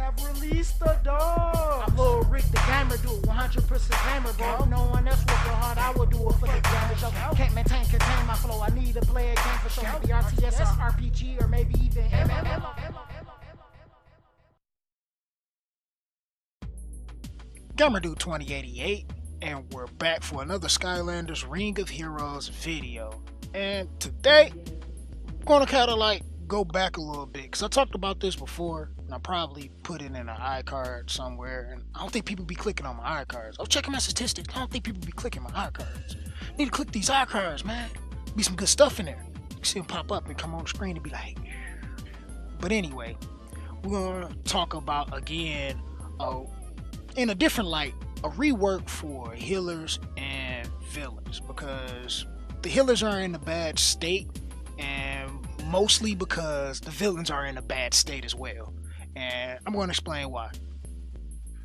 have released the dog. I'm Lil Rick the gamer, do it 100% gamer, bro. No one else work hard, I will do it for the gamer show. Can't contain my flow, I need to play a game for sure. Maybe RTS or RPG or maybe even MMO. GamerDude 2088, and we're back for another Skylanders Ring of Heroes video. And today, I'm gonna kind of like go back a little bit, because I talked about this before, and I probably put it in an iCard somewhere, and I don't think people be clicking on my iCards. I was checking my statistics, I don't think people be clicking my iCards. Need to click these iCards, man. Be some good stuff in there. You can see them pop up and come on the screen and be like, but anyway, we're gonna talk about again, in a different light, a rework for healers and villains, because the healers are in a bad state, and mostly because the villains are in a bad state as well, and I'm going to explain why.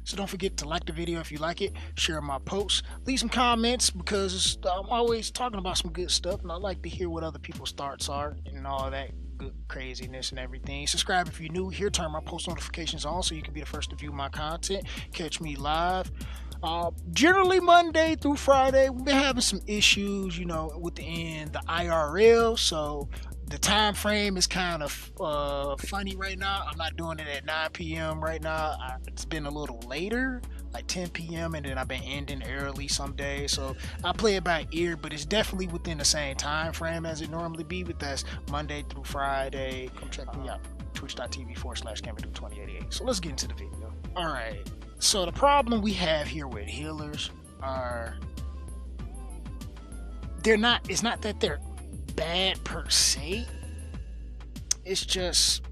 So don't forget to like the video if you like it, share my posts, leave some comments, because I'm always talking about some good stuff, and I like to hear what other people's thoughts are and all that good craziness and everything. Subscribe if you're new here, turn my post notifications on so you can be the first to view my content. Catch me live generally Monday through Friday. We've been having some issues, you know, with the IRL, so the time frame is kind of funny right now. I'm not doing it at 9 p.m. right now. It's been a little later, like 10 p.m. and then I've been ending early some days, so I play it by ear, but it's definitely within the same time frame as it normally be, but that's Monday through Friday. Come check me out, twitch.tv/GamerDude2088. So let's get into the video. Alright, so the problem we have here with healers are, it's not that they're bad per se, it's just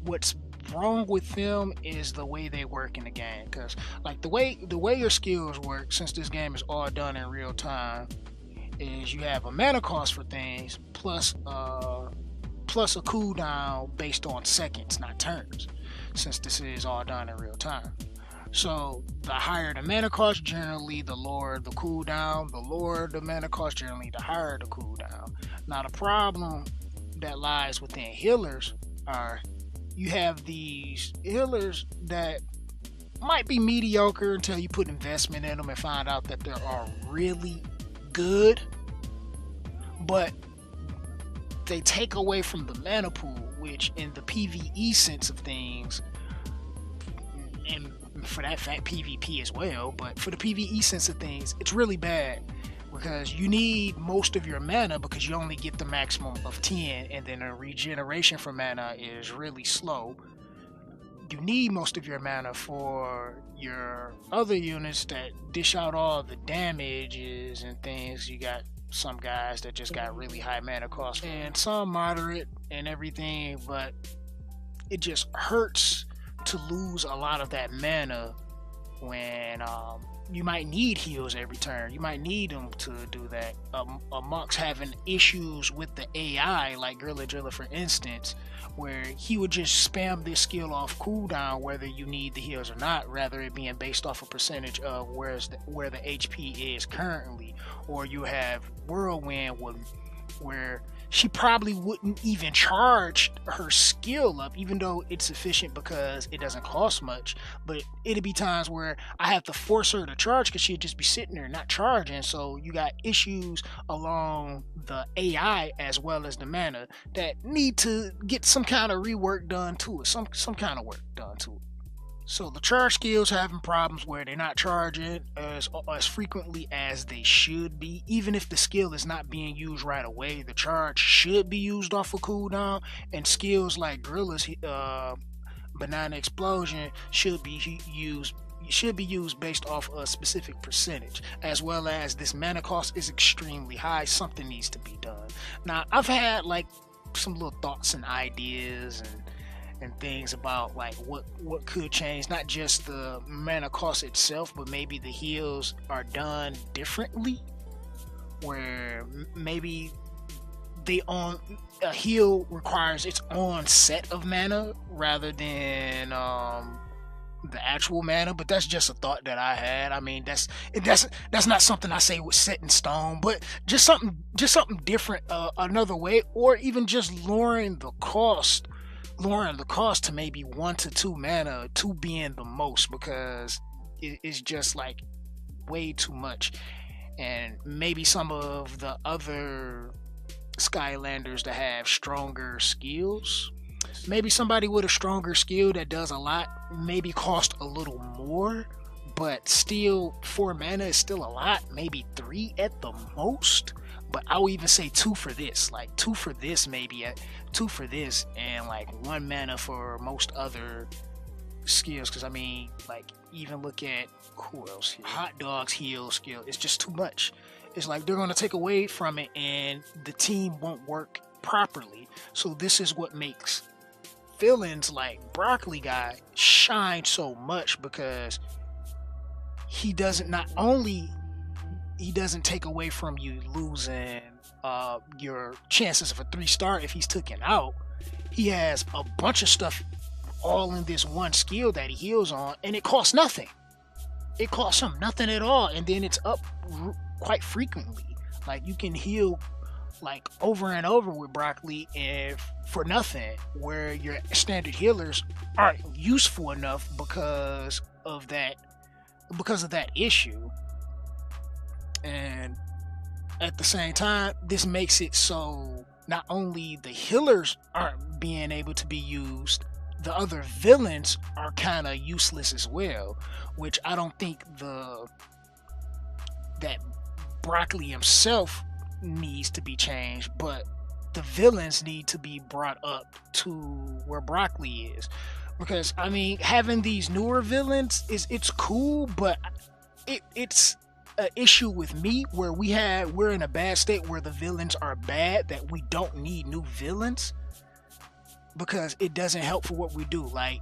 what's wrong with them is the way they work in the game. Because like the way your skills work, since this game is all done in real time, is you have a mana cost for things plus a cooldown based on seconds, not turns, since this is all done in real time. So the higher the mana cost, generally the lower the cooldown. The lower the mana cost, generally the higher the cooldown. Now the problem that lies within healers are, you have these healers that might be mediocre until you put investment in them and find out that they are really good, but they take away from the mana pool, which in the PvE sense of things, and for that fact PvP as well, but for the PvE sense of things, it's really bad, because you need most of your mana because you only get the maximum of 10, and then a regeneration for mana is really slow. You need most of your mana for your other units that dish out all the damages and things. You got some guys that just got really high mana cost and some moderate and everything, but it just hurts to lose a lot of that mana when you might need heals every turn. You might need them to do that. Amongst having issues with the AI, like Gorilla Driller for instance, where he would just spam this skill off cooldown whether you need the heals or not, rather it being based off a percentage of where the HP is currently. Or you have Whirlwind where she probably wouldn't even charge her skill up, even though it's efficient because it doesn't cost much, but it'd be times where I have to force her to charge because she'd just be sitting there not charging. So you got issues along the AI as well as the mana that need to get some kind of rework done to it, some kind of work done to it. So the charge skills having problems where they're not charging as frequently as they should be. Even if the skill is not being used right away, the charge should be used off of cooldown, and skills like Gorilla's Banana Explosion should be used based off a specific percentage, as well as this mana cost is extremely high. Something needs to be done. Now I've had like some little thoughts and ideas and things about like what could change, not just the mana cost itself, but maybe the heals are done differently, where maybe a heal requires its own set of mana rather than the actual mana. But that's just a thought that I had. I mean, that's not something I say was set in stone, but just something different, another way, or even just lowering the cost lowering the cost to maybe 1 to 2 mana, 2 being the most, because it's just like way too much. And maybe some of the other Skylanders that have stronger skills, maybe somebody with a stronger skill that does a lot maybe cost a little more, but still 4 mana is still a lot, maybe 3 at the most. But I would even say 2 for this, like 2 for this, maybe 2 for this, and like 1 mana for most other skills. Because I mean, like, even look at who else here? Hot Dog's heal skill. It's just too much. It's like they're going to take away from it and the team won't work properly. So this is what makes villains like Broccoli Guy shine so much, because he doesn't, not only he doesn't take away from you losing your chances of a 3-star if he's taken out. He has a bunch of stuff all in this one skill that he heals on, and it costs nothing. It costs him nothing at all, and then it's up quite frequently. Like, you can heal like over and over with Broccoli and for nothing, where your standard healers aren't useful enough because of that issue. And at the same time, this makes it so not only the healers aren't being able to be used, the other villains are kind of useless as well, which I don't think that Broccoli himself needs to be changed, but the villains need to be brought up to where Broccoli is. Because I mean, having these newer villains it's cool, but it's an issue with me where we're in a bad state where the villains are bad, that we don't need new villains, because it doesn't help for what we do. Like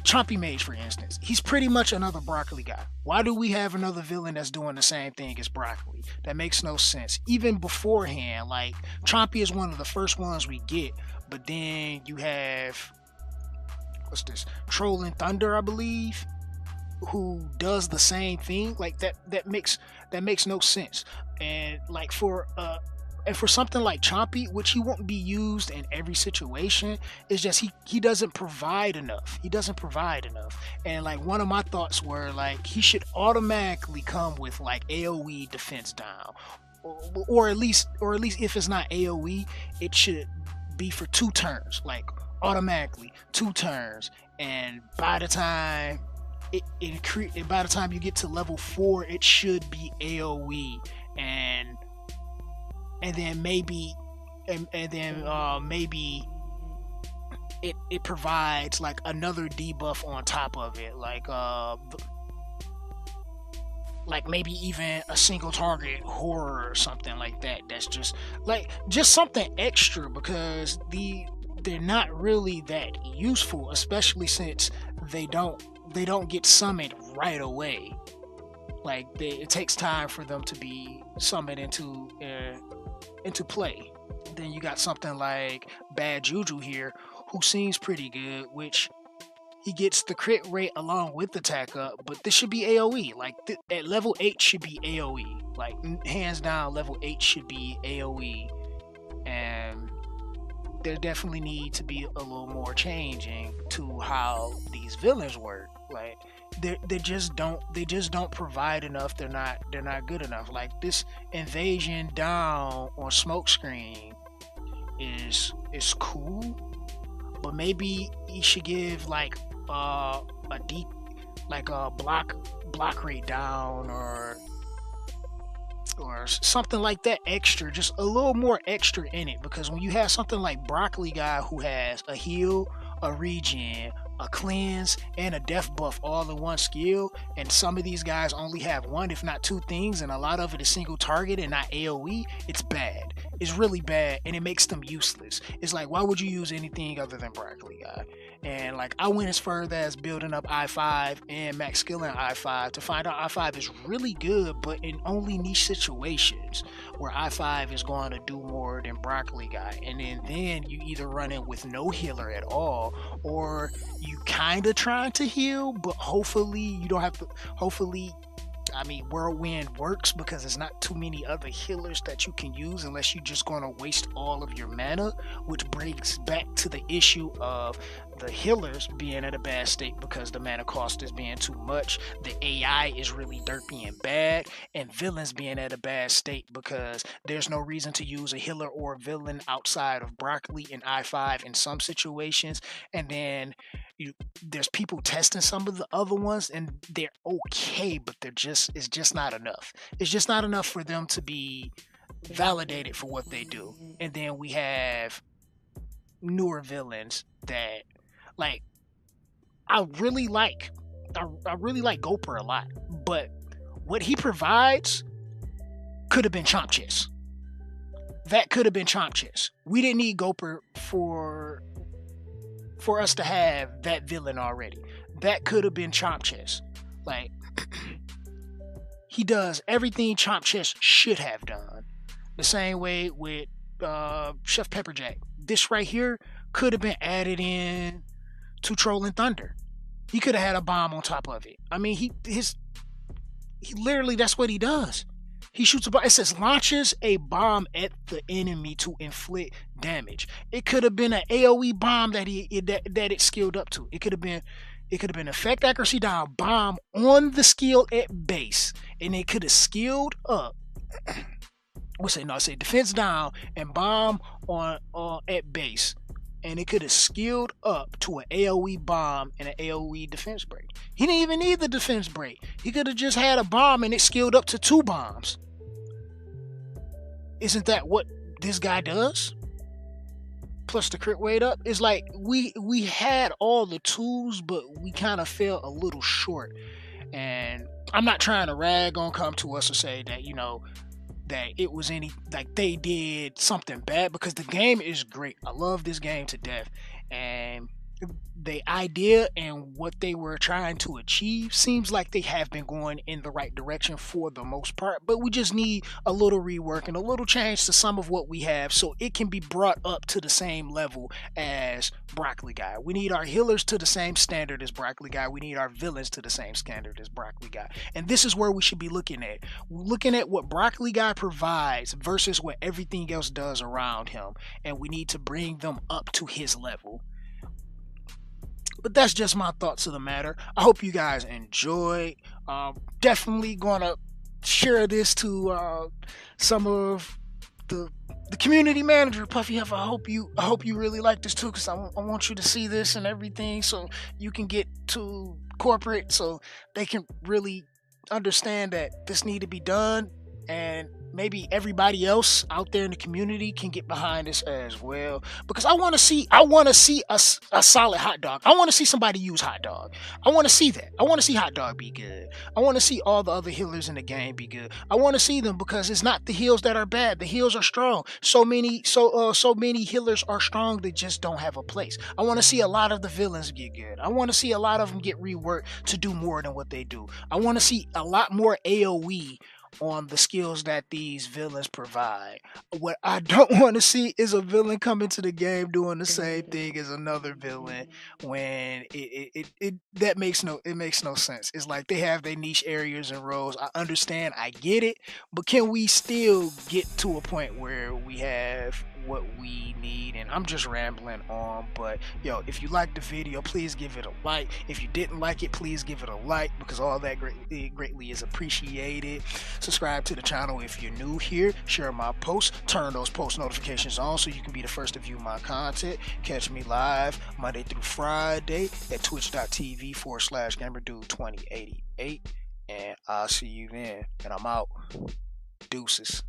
Chompy Mage, for instance, he's pretty much another Broccoli Guy. Why do we have another villain that's doing the same thing as Broccoli? That makes no sense. Even beforehand, like, Chompy is one of the first ones we get, but then you have, what's this, Trolling Thunder, I believe, who does the same thing. Like, that makes no sense. And like, for something like Chompy, which he won't be used in every situation, it's just he doesn't provide enough. And like, one of my thoughts were like, he should automatically come with like AoE defense down, or at least if it's not AoE, it should be for 2 turns, like automatically 2 turns. And by the time by the time you get to level 4, it should be AoE, and then maybe maybe it provides like another debuff on top of it, like maybe even a single target horror or something like that. That's just something extra, because they're not really that useful, especially since they don't get summoned right away. Like, it takes time for them to be summoned into play. Then you got something like Bad Juju here, who seems pretty good, which he gets the crit rate along with the attack up, but this should be AoE. Like, at level 8 should be AoE. Like, hands down, level 8 should be AoE. And there definitely need to be a little more changing to how these villains work. Like, they just don't provide enough. They're not good enough. Like, this invasion down on Smokescreen is cool, but maybe he should give like a deep, like a block rate down, or something like that extra, just a little more extra in it. Because when you have something like Broccoli Guy, who has a heal, a regen, a cleanse, and a death buff all in one skill, and some of these guys only have 1 if not 2 things, and a lot of it is single target and not AoE, it's bad. It's really bad, and it makes them useless. It's like, why would you use anything other than Broccoli Guy? And like, I went as further as building up I5 and max skill in I5 to find out I5 is really good, but in only niche situations where I5 is going to do more than Broccoli Guy. And then you either run in with no healer at all, or you kind of trying to heal, but hopefully you don't have to, hopefully I mean, Whirlwind works because there's not too many other healers that you can use unless you're just going to waste all of your mana, which brings back to the issue of the healers being at a bad state because the mana cost is being too much, the AI is really derpy and bad, and villains being at a bad state because there's no reason to use a healer or a villain outside of Broccoli and I5 in some situations, and then there's people testing some of the other ones and they're okay, but it's just not enough. It's just not enough for them to be validated for what they do. And then we have newer villains that, like, I really like Gopher a lot, but what he provides could have been Chomp Chess. That could have been Chomp Chess. We didn't need Gopher for us to have that villain already. That could have been Chomp Chess. Like, he does everything Chomp Chess should have done. The same way with Chef Pepperjack. This right here could have been added in to Troll and Thunder. He could have had a bomb on top of it. I mean, he literally, that's what he does. He shoots a bomb. It says launches a bomb at the enemy to inflict damage. It could have been an AoE bomb that it skilled up to. It could have been effect accuracy down, bomb on the skill at base, and it could have skilled up. Say defense down and bomb on at base, and it could have skilled up to an AoE bomb and an AoE defense break. He didn't even need the defense break. He could have just had a bomb and it skilled up to 2 bombs. Isn't that what this guy does? Plus the crit rate up. It's like we had all the tools, but we kind of fell a little short. And I'm not trying to rag on Come To Us or say that, that it was like they did something bad, because the game is great. I love this game to death, and the idea and what they were trying to achieve seems like they have been going in the right direction for the most part, but we just need a little rework and a little change to some of what we have so it can be brought up to the same level as Broccoli Guy. We need our healers to the same standard as Broccoli Guy. We need our villains to the same standard as Broccoli Guy. And this is where we should be looking at. Looking at what Broccoli Guy provides versus what everything else does around him. And we need to bring them up to his level. But that's just my thoughts of the matter. I hope you guys enjoyed. Definitely gonna share this to some of the community manager, Puffy Huff. I hope you really like this too, because I want you to see this and everything, so you can get to corporate, so they can really understand that this need to be done, and maybe everybody else out there in the community can get behind this as well, because I want to see a solid hot dog. I want to see somebody use hot dog. I want to see that. I want to see hot dog be good. I want to see all the other healers in the game be good. I want to see them, because it's not the heals that are bad. The heals are strong. So many healers are strong, they just don't have a place. I want to see a lot of the villains get good. I want to see a lot of them get reworked to do more than what they do. I want to see a lot more AoE on the skills that these villains provide. What I don't want to see is a villain come into the game doing the same thing as another villain, when that makes no sense. It's like they have their niche areas and roles. I understand, I get it, but can we still get to a point where we have what we need? And I'm just rambling on, but yo, if you liked the video, please give it a like. If you didn't like it, please give it a like, because all that greatly is appreciated. Subscribe to the channel if you're new here. Share my posts. Turn those post notifications on so you can be the first to view my content. Catch me live Monday through Friday at twitch.tv/GamerDude2088. And I'll see you then. And I'm out. Deuces.